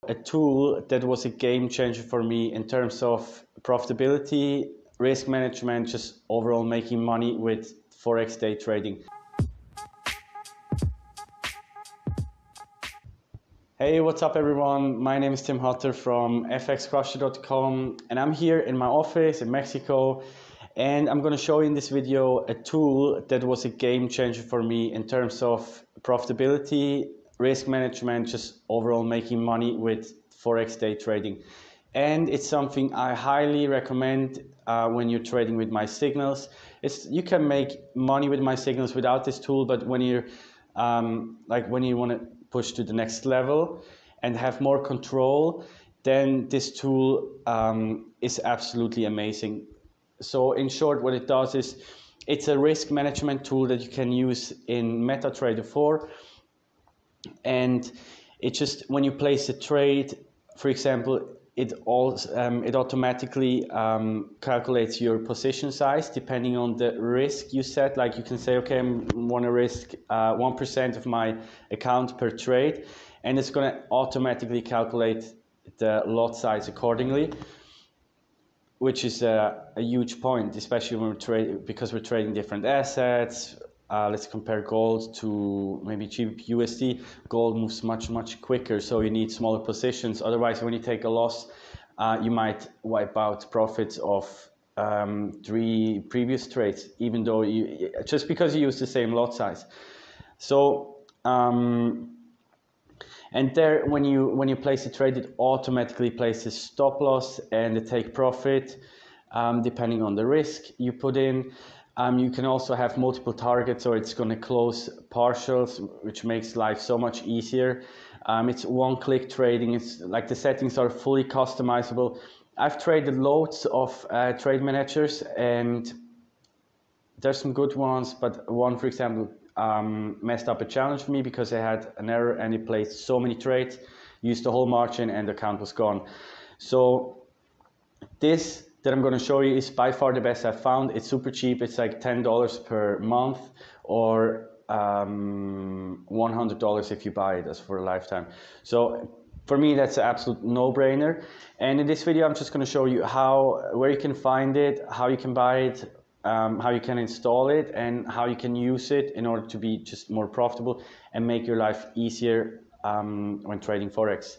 a tool that was a game changer for me in terms of profitability, risk management, just overall making money with Forex day trading. Hey, what's up everyone? My name is Tim Hutter from fxcrusher.com and I'm here in my office in Mexico, and I'm going to show you in this video a tool that was a game changer for me in terms of profitability, risk management, just overall making money with Forex day trading. And it's something I highly recommend when you're trading with my signals. You can make money with my signals without this tool, but when you're when you want to push to the next level and have more control, then this tool is absolutely amazing. So in short, what it does is it's a risk management tool that you can use in MetaTrader 4. And it just, when you place a trade, for example, it automatically calculates your position size depending on the risk you set. Like you can say, okay, I want to risk 1% of my account per trade, and it's going to automatically calculate the lot size accordingly, which is a huge point, especially when because we're trading different assets. Let's compare gold to maybe cheap USD. Gold moves much quicker, so you need smaller positions. Otherwise, when you take a loss, you might wipe out profits of 3 previous trades, even though just because you use the same lot size. So and there, when you place a trade, it automatically places stop loss and the take profit, depending on the risk you put in. You can also have multiple targets, or it's going to close partials, which makes life so much easier. It's one-click trading. It's like the settings are fully customizable. I've traded loads of trade managers, and there's some good ones, but one, for example, messed up a challenge for me because I had an error and it placed so many trades, used the whole margin, and the account was gone. So this that I'm going to show you is by far the best I've found. It's super cheap. It's like $10 per month, or $100 if you buy it as for a lifetime. So for me, that's an absolute no-brainer. And in this video, I'm just going to show you where you can find it, how you can buy it, how you can install it, and how you can use it in order to be just more profitable and make your life easier when trading Forex.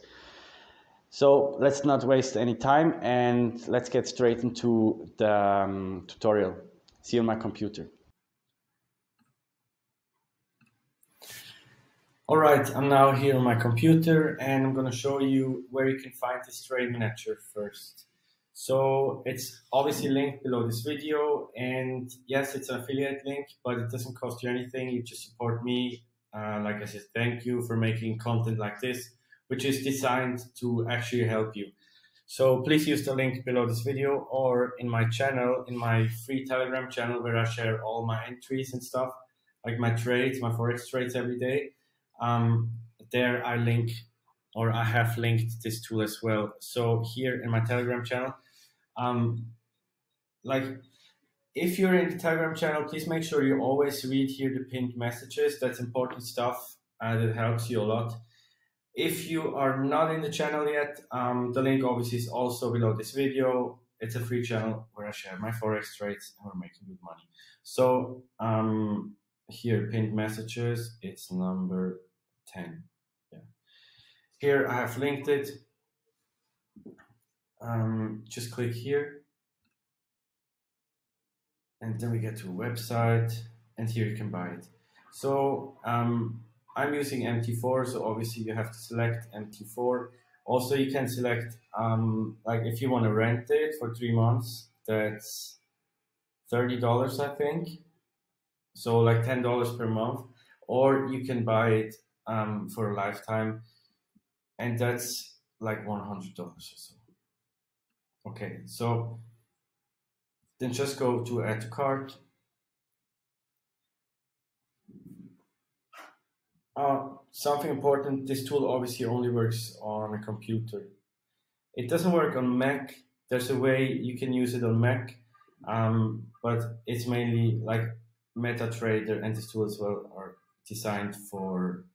So let's not waste any time and let's get straight into the tutorial. See you on my computer. All right, I'm now here on my computer and I'm going to show you where you can find this trade manager first. So it's obviously linked below this video, and yes, it's an affiliate link, but it doesn't cost you anything. You just support me. Like I said, thank you for making content like this, which is designed to actually help you. So please use the link below this video, or in my channel, in my free Telegram channel, where I share all my entries and stuff, like my trades, my Forex trades every day. There I have linked this tool as well. So here in my Telegram channel, if you're in the Telegram channel, please make sure you always read here the pinned messages. That's important stuff that helps you a lot. If you are not in the channel yet, the link obviously is also below this video. It's a free channel where I share my Forex trades and we're making good money. So here, pinned messages, it's number 10. Yeah. Here I have linked it. Just click here. And then we get to a website, and here you can buy it. So I'm using MT4, so obviously you have to select MT4. Also, you can select, like if you want to rent it for 3 months, that's $30, I think. So like $10 per month, or you can buy it for a lifetime, and that's like $100 or so. Okay, so then just go to add to cart. Something important, this tool obviously only works on a computer. It doesn't work on Mac. There's a way you can use it on Mac, but it's mainly like MetaTrader and this tool as well are designed for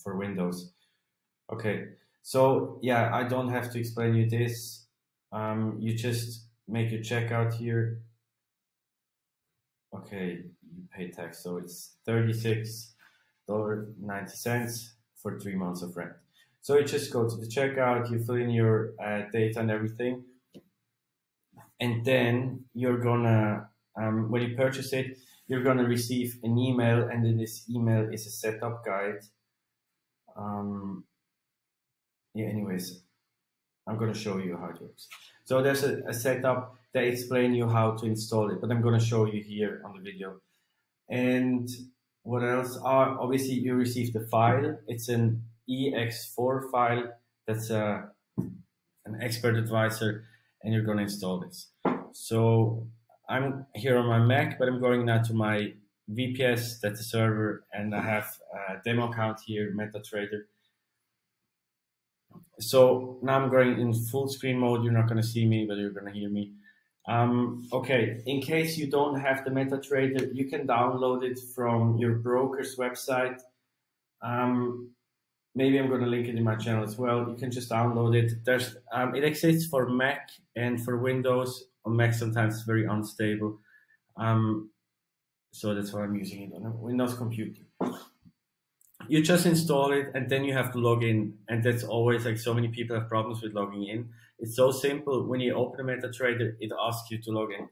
Windows. Okay, So yeah, I don't have to explain you this. You just make your checkout here. Okay, you pay tax, so it's $36.90 for 3 months of rent. So you just go to the checkout, you fill in your data and everything, and then you're gonna, when you purchase it, you're gonna receive an email, and in this email is a setup guide. Yeah, anyways, I'm going to show you how it works. So there's a setup that explain you how to install it, but I'm going to show you here on the video. And what else? Obviously, you receive the file. It's an ex4 file. That's an expert advisor, and you're going to install this. So I'm here on my Mac, but I'm going now to my VPS, that's a server, and I have a demo account here, MetaTrader. So now I'm going in full screen mode. You're not going to see me, but you're going to hear me. Okay, in case you don't have the MetaTrader, you can download it from your broker's website. Maybe I'm going to link it in my channel as well. You can just download it. There's it exists for Mac and for Windows. On Mac sometimes it's very unstable, so that's why I'm using it on a Windows computer. You just install it and then you have to log in, and that's always like so many people have problems with logging in. It's so simple. When you open a MetaTrader, it asks you to log in,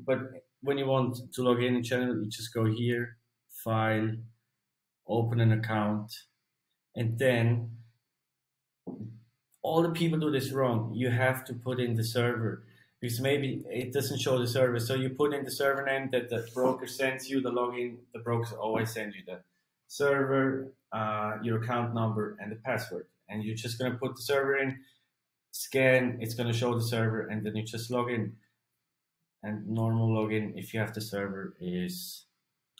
but when you want to log in general, you just go here, file, open an account, and then all the people do this wrong. You have to put in the server, because maybe it doesn't show the server, so you put in the server name that the broker sends you the login. The brokers always send you the server, your account number, and the password, and you're just going to put the server in, scan, it's going to show the server, and then you just log in. And normal login, if you have the server, is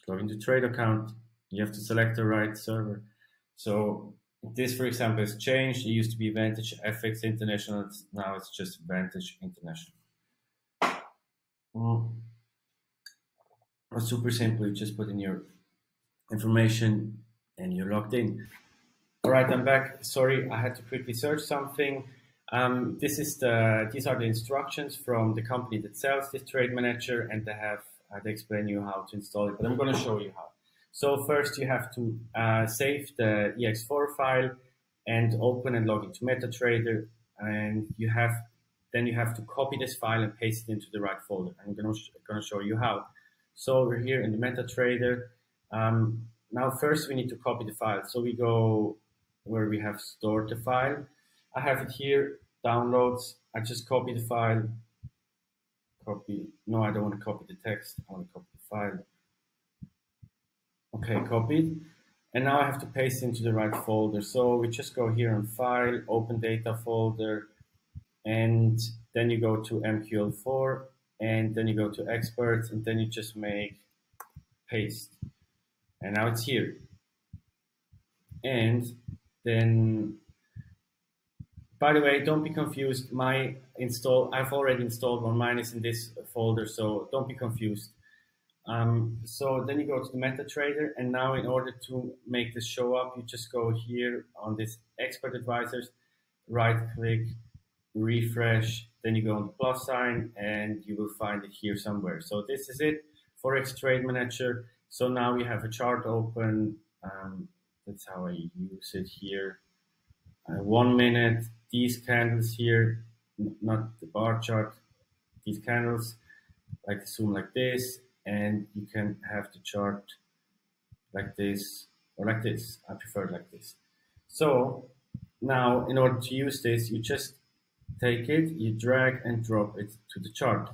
login to trade account. You have to select the right server. So this, for example, has changed. It used to be Vantage FX International. Now it's just Vantage International. It's super simple. You just put in your information and you're logged in. All right, I'm back. Sorry, I had to quickly search something. These are the instructions from the company that sells this trade manager, and they explain you how to install it, but I'm going to show you how. So first you have to save the ex4 file and open and log into MetaTrader, and then you have to copy this file and paste it into the right folder. I'm going to show you how. So we're here in the MetaTrader. Now first we need to copy the file. So we go where we have stored the file. I have it here, downloads. I just copy the file. No, I don't want to copy the text. I want to copy the file. Okay, copied. And now I have to paste into the right folder. So we just go here on File, Open Data folder, and then you go to MQL4, and then you go to Experts, and then you just make paste. And now it's here. And then, by the way, don't be confused. I've already installed one. Mine is in this folder, so don't be confused. So then you go to the MetaTrader, and now in order to make this show up, you just go here on this Expert Advisors, right click, refresh, then you go on the plus sign, and you will find it here somewhere. So this is it, Forex Trade Manager. So now we have a chart open. That's how I use it here. 1 minute, these candles here, not the bar chart, these candles, like zoom like this, and you can have the chart like this or like this. I prefer like this. So now in order to use this, you just take it, you drag and drop it to the chart.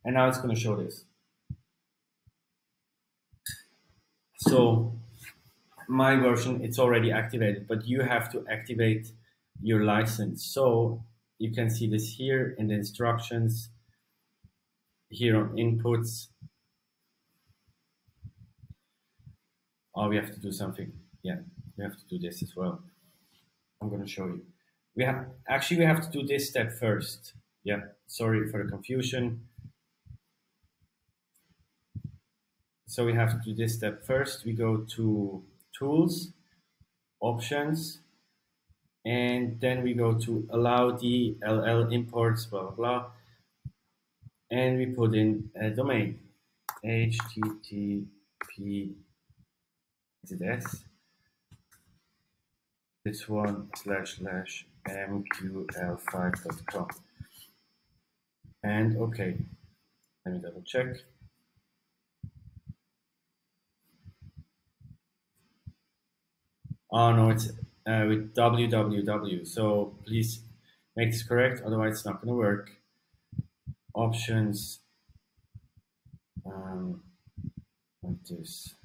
And now it's going to show this. So my version, it's already activated, but you have to activate your license. So you can see this here in the instructions, here on inputs. Oh, we have to do something. Yeah, we have to do this as well. I'm going to show you. We have to do this step first. Yeah, sorry for the confusion. So we have to do this step first. We go to Tools, Options, and then we go to allow DLL imports, blah blah blah, and we put in a domain, http this one / mql5.com, and okay, let me double check. Oh no, it's with www. So please make this correct, otherwise it's not going to work. Options, like this,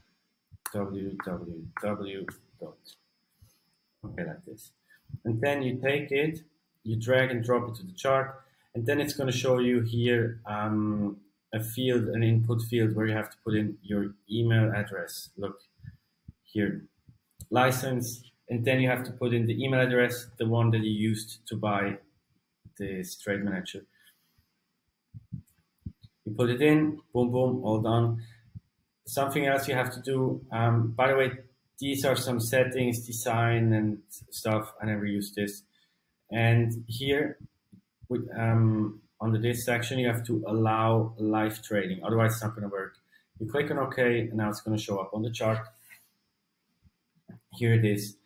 www dot. Okay, like this, and then you take it, you drag and drop it to the chart, and then it's going to show you here a field, an input field where you have to put in your email address. Look here, license, and then you have to put in the email address, the one that you used to buy this trade manager. You put it in, boom, boom, all done. Something else you have to do, by the way, these are some settings, design and stuff. I never use this. And here, with under this section, you have to allow live trading. Otherwise, it's not going to work. You click on OK, and now it's going to show up on the chart. Here it is.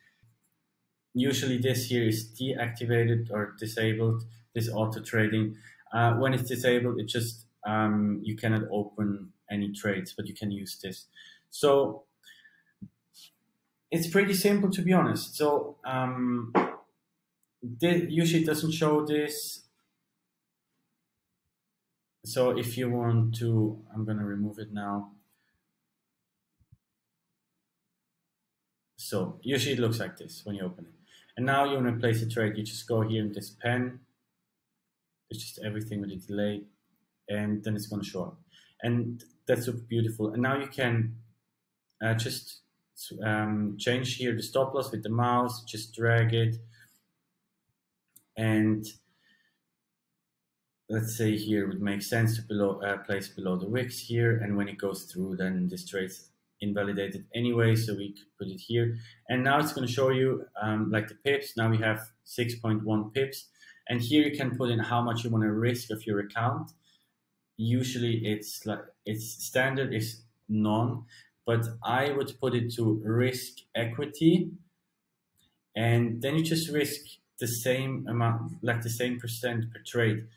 Usually this here is deactivated or disabled, this auto trading. When it's disabled, it just, you cannot open any trades, but you can use this. So it's pretty simple, to be honest. So usually it doesn't show this. So if you want to, I'm going to remove it now. So usually it looks like this when you open it. And now you want to place a trade, you just go here in this pen. It's just everything with a delay, and then it's going to show up. And that's so beautiful. And now you can just change here the stop loss with the mouse, just drag it. And let's say here it would make sense to place below the wicks here. And when it goes through, then this trade's invalidated anyway. So we could put it here. And now it's going to show you like the pips. Now we have 6.1 pips. And here you can put in how much you want to risk of your account. Usually it's like, it's standard is none, but I would put it to risk equity, and then you just risk the same amount, like the same percent per trade.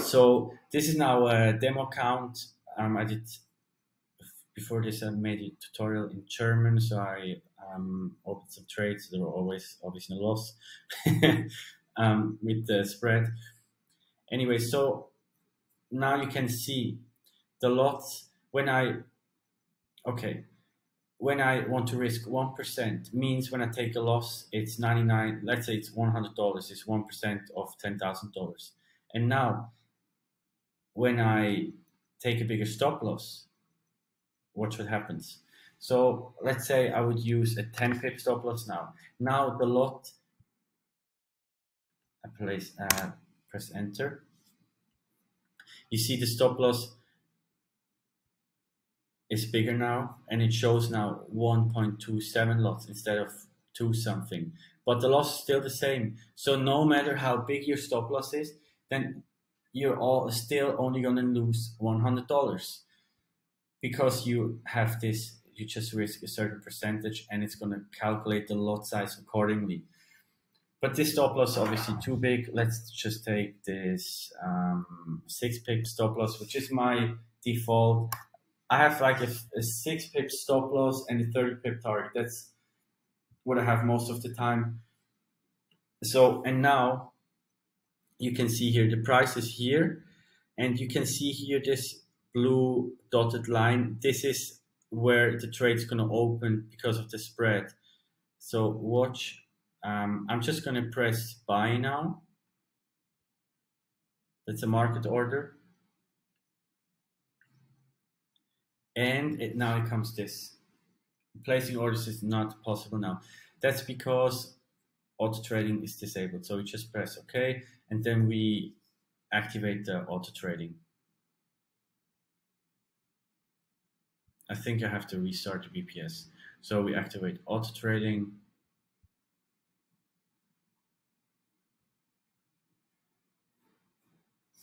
So this is now a demo account. I did before this, I made a tutorial in German, so I opened some trades. There were always obviously a loss with the spread. Anyway, so now you can see the lots when I want to risk 1%, means when I take a loss, it's 99, let's say it's $100, it's 1% of $10,000. And now when I take a bigger stop loss, watch what happens. So let's say I would use a 10 pip stop loss now. Now the lot, I press enter. You see the stop loss is bigger now, and it shows now 1.27 lots instead of 2 something. But the loss is still the same. So no matter how big your stop loss is, then you're all still only going to lose $100 because you have this. You just risk a certain percentage, and it's going to calculate the lot size accordingly. But this stop loss is obviously too big. Let's just take this 6 pip stop loss, which is my default. I have like a 6 pip stop loss and a 30 pip target. That's what I have most of the time. So, and now you can see here the price is here, and you can see here this blue dotted line. This is where the trade's going to open because of the spread. So watch. I'm just going to press buy now. That's a market order. And now it comes this. Placing orders is not possible now. That's because auto trading is disabled. So we just press OK, and then we activate the auto trading. I think I have to restart the VPS. So we activate auto trading.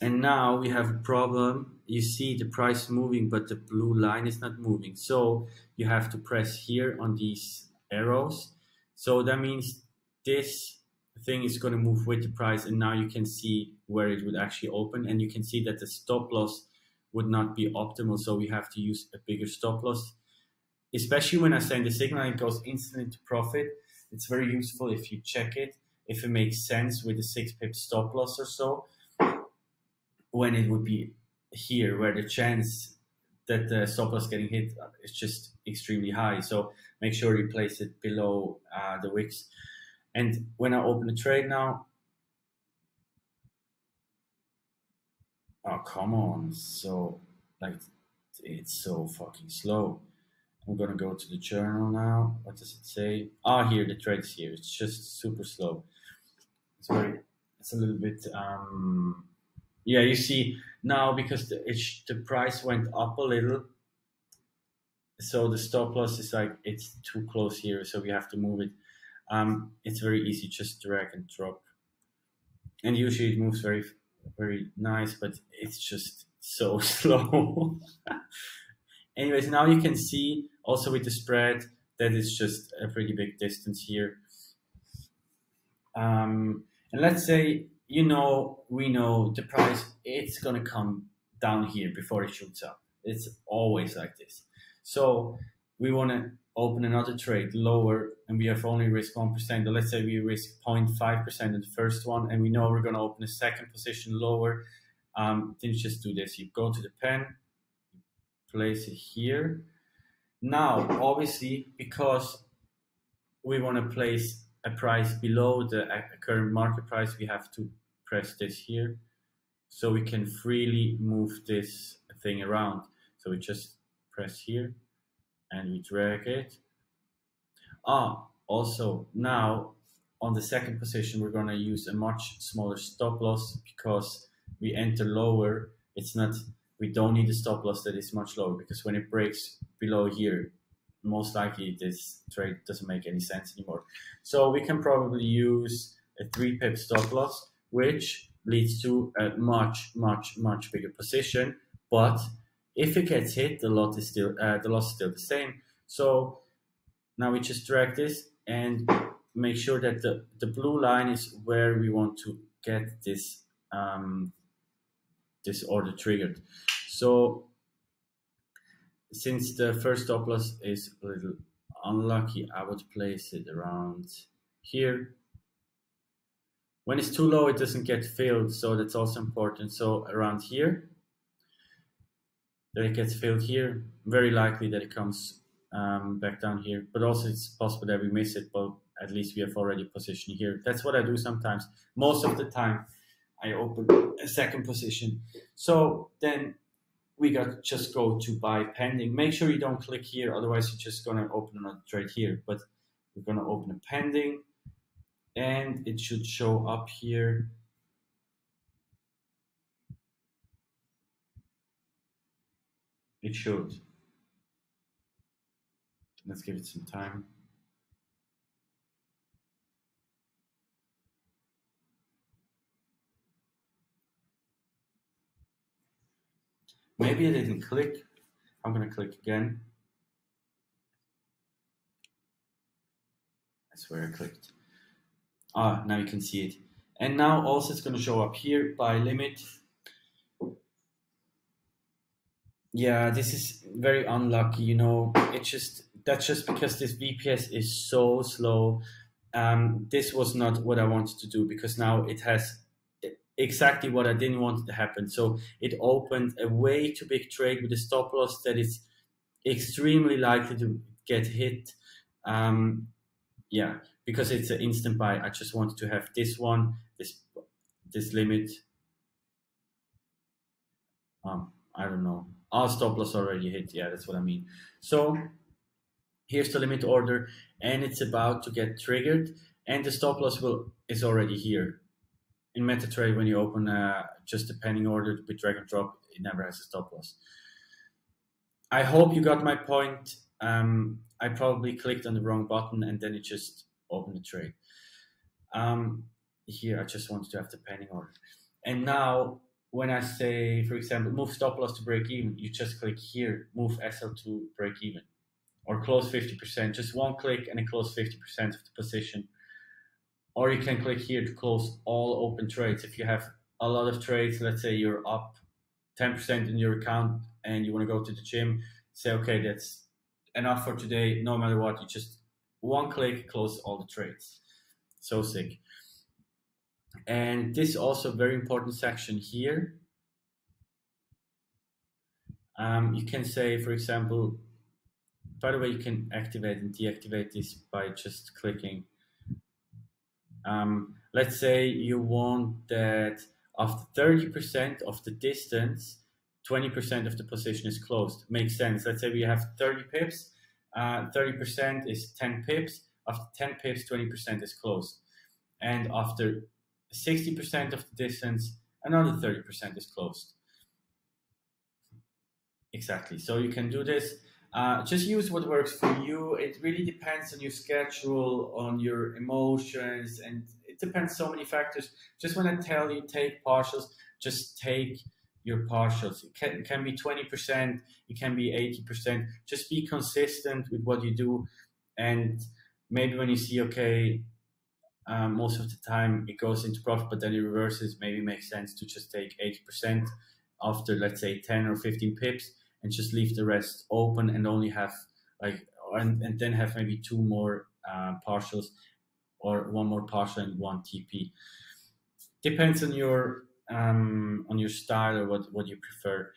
And now we have a problem. You see the price moving, but the blue line is not moving. So you have to press here on these arrows. So that means this thing is going to move with the price. And now you can see where it would actually open. And you can see that the stop loss would not be optimal. So we have to use a bigger stop loss, especially when I send the signal, it goes instantly to profit. It's very useful if you check it, if it makes sense with the 6 pip stop loss or so, when it would be here where the chance that the stop loss getting hit is just extremely high. So make sure you place it below the wicks. And when I open the trade now, oh, come on. So like, it's so fucking slow. I'm gonna go to the journal now. What does it say? Ah, here, the trade's here. It's just super slow. It's a little bit, yeah, you see now because the price went up a little, so the stop loss is like, it's too close here, so we have to move it. It's very easy, just drag and drop. And usually it moves very, very nice, but it's just so slow. Anyways, now you can see also with the spread that it's just a pretty big distance here. And let's say, we know the price, it's going to come down here before it shoots up. It's always like this. So we want to open another trade lower, and we have only risk 1%. Or let's say we risk 0.5% in the first one, and we know we're going to open a second position lower. Then you just do this. You go to the pen, place it here. Now, obviously, because we want to place a price below the current market price, we have to press this here, so we can freely move this thing around. So we just press here and we drag it. Also now on the second position, we're going to use a much smaller stop loss because we enter lower. We don't need a stop loss that is much lower, because when it breaks below here, most likely this trade doesn't make any sense anymore. So we can probably use a 3 pip stop loss, which leads to a much, much, much bigger position. But if it gets hit, the loss is still the same. So now we just drag this and make sure that the blue line is where we want to get this this order triggered. So since the first stop loss is a little unlucky, I would place it around here. When it's too low, it doesn't get filled, so that's also important. So around here, that it gets filled here. Very likely that it comes back down here, but also it's possible that we miss it, but at least we have already positioned here. That's what I do sometimes. Most of the time, I open a second position. So then we just go to buy pending. Make sure you don't click here, otherwise you're just gonna open another trade here. But we're gonna open a pending, and it should show up here. It should. Let's give it some time. Maybe I didn't click. I'm gonna click again. I swear I clicked. Now you can see it. And now also it's gonna show up here, buy limit. Yeah, this is very unlucky, that's just because this VPS is so slow. This was not what I wanted to do, because now it has exactly what I didn't want to happen. So it opened a way too big trade with a stop loss that is extremely likely to get hit. Yeah, because it's an instant buy. I just wanted to have this one, this limit. I don't know. Our stop loss already hit. Yeah, that's what I mean. So here's the limit order, and it's about to get triggered, and the stop loss is already here. In MetaTrade, when you open just a pending order with drag and drop, it never has a stop loss. I hope you got my point. I probably clicked on the wrong button and then it just opened the trade. Here, I just wanted to have the pending order. And now when I say, for example, move stop loss to break even, you just click here, move SL to break even, or close 50%. Just one click and it close 50% of the position. Or you can click here to close all open trades. If you have a lot of trades, let's say you're up 10% in your account and you want to go to the gym, say, okay, that's enough for today. No matter what, you just one click, close all the trades. So sick. And this is also a very important section here. You can say, for example, by the way, you can activate and deactivate this by just clicking. Let's say you want that after 30% of the distance, 20% of the position is closed. Makes sense. Let's say we have 30 pips, 30% is 10 pips. After 10 pips, 20% is closed. And after 60% of the distance, another 30% is closed. Exactly. So you can do this. Just use what works for you. It really depends on your schedule, on your emotions, and it depends so many factors. Just when I tell you take partials, just take your partials. It can be 20%, it can be 80%. Just be consistent with what you do, and maybe when you see, okay, most of the time it goes into profit, but then it reverses, maybe it makes sense to just take 80% after, let's say, 10 or 15 pips, and just leave the rest open and only have and then have maybe two more partials, or one more partial and one TP. Depends on your style or what you prefer.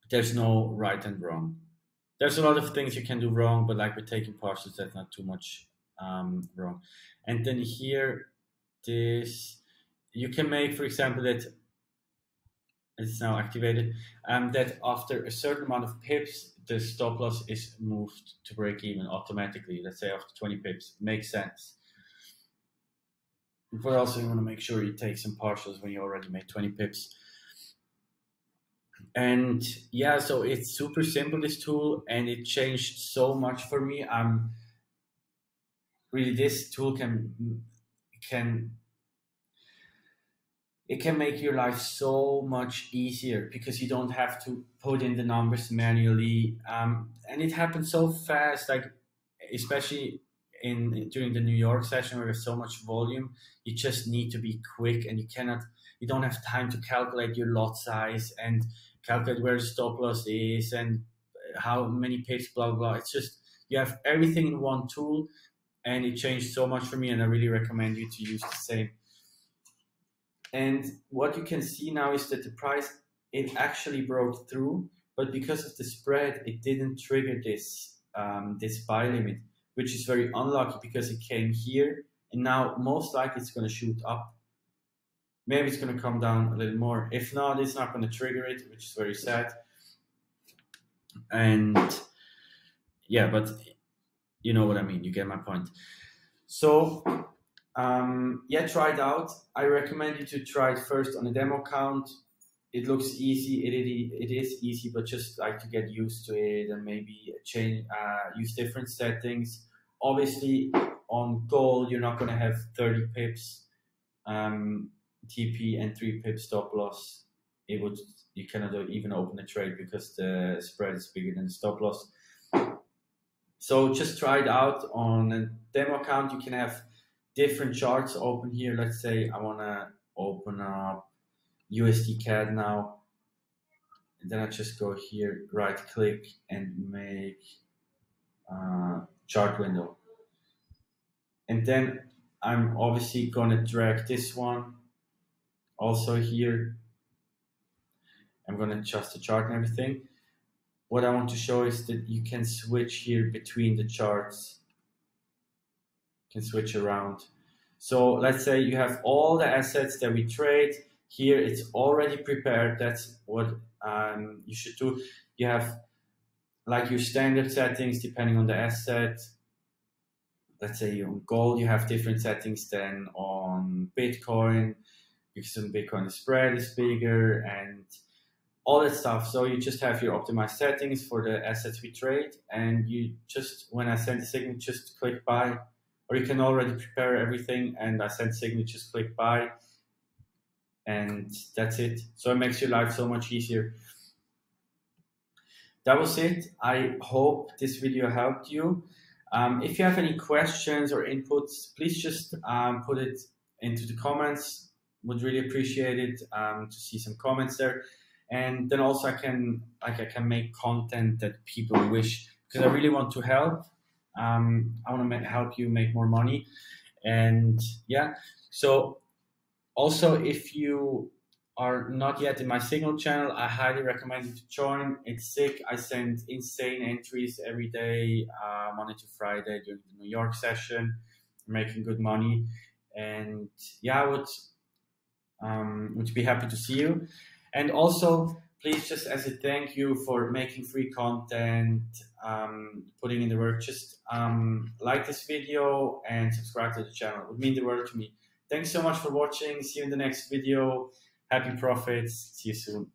There's no right and wrong. There's a lot of things you can do wrong, but like with taking partials, that's not too much wrong. And then here, this you can make, for example, that it's now activated, that after a certain amount of pips, the stop loss is moved to break even automatically. Let's say after 20 pips. Makes sense. But also you want to make sure you take some partials when you already made 20 pips. And yeah, so it's super simple, this tool, and it changed so much for me. Really, this tool can make your life so much easier, because you don't have to put in the numbers manually, and it happens so fast. Like especially during the New York session where there's so much volume, you just need to be quick, and you don't have time to calculate your lot size and calculate where the stop loss is and how many pips, blah blah. It's just you have everything in one tool, and it changed so much for me, and I really recommend you to use the same. And what you can see now is that the price, it actually broke through, but because of the spread, it didn't trigger this this buy limit, which is very unlucky, because it came here, and now most likely it's going to shoot up. Maybe it's going to come down a little more. If not, it's not going to trigger it, which is very sad. And yeah, but you know what I mean. You get my point. So yeah, try it out. I recommend you to try it first on a demo account. It looks easy. It is easy, but just like to get used to it and maybe use different settings. Obviously, on gold, you're not going to have 30 pips TP and 3 pips stop loss. You cannot even open a trade because the spread is bigger than the stop loss. So just try it out on a demo account. You can have different charts open here. Let's say I want to open up USD CAD now. And then I just go here, right click, and make chart window. And then I'm obviously going to drag this one also here. I'm going to adjust the chart and everything. What I want to show is that you can switch here between the charts. You can switch around. So let's say you have all the assets that we trade. Here it's already prepared. That's what you should do. You have like your standard settings depending on the asset. Let's say on gold you have different settings than on Bitcoin, because on Bitcoin the spread is bigger and all that stuff. So you just have your optimized settings for the assets we trade, and you just, when I send the signal, just click buy, or you can already prepare everything and I send signal, just click buy. and that's it. So it makes your life so much easier. That was it. I hope this video helped you. If you have any questions or inputs, please just put it into the comments. Would really appreciate it to see some comments there. And then also I can make content that people wish, because I really want to help. I want to help you make more money. And yeah, so also, if you are not yet in my Signal channel, I highly recommend you to join. It's sick. I send insane entries every day, Monday to Friday during the New York session, making good money. And yeah, I would be happy to see you. And also, please, just as a thank you for making free content, putting in the work, just like this video and subscribe to the channel. It would mean the world to me. Thanks so much for watching. See you in the next video. Happy profits. See you soon.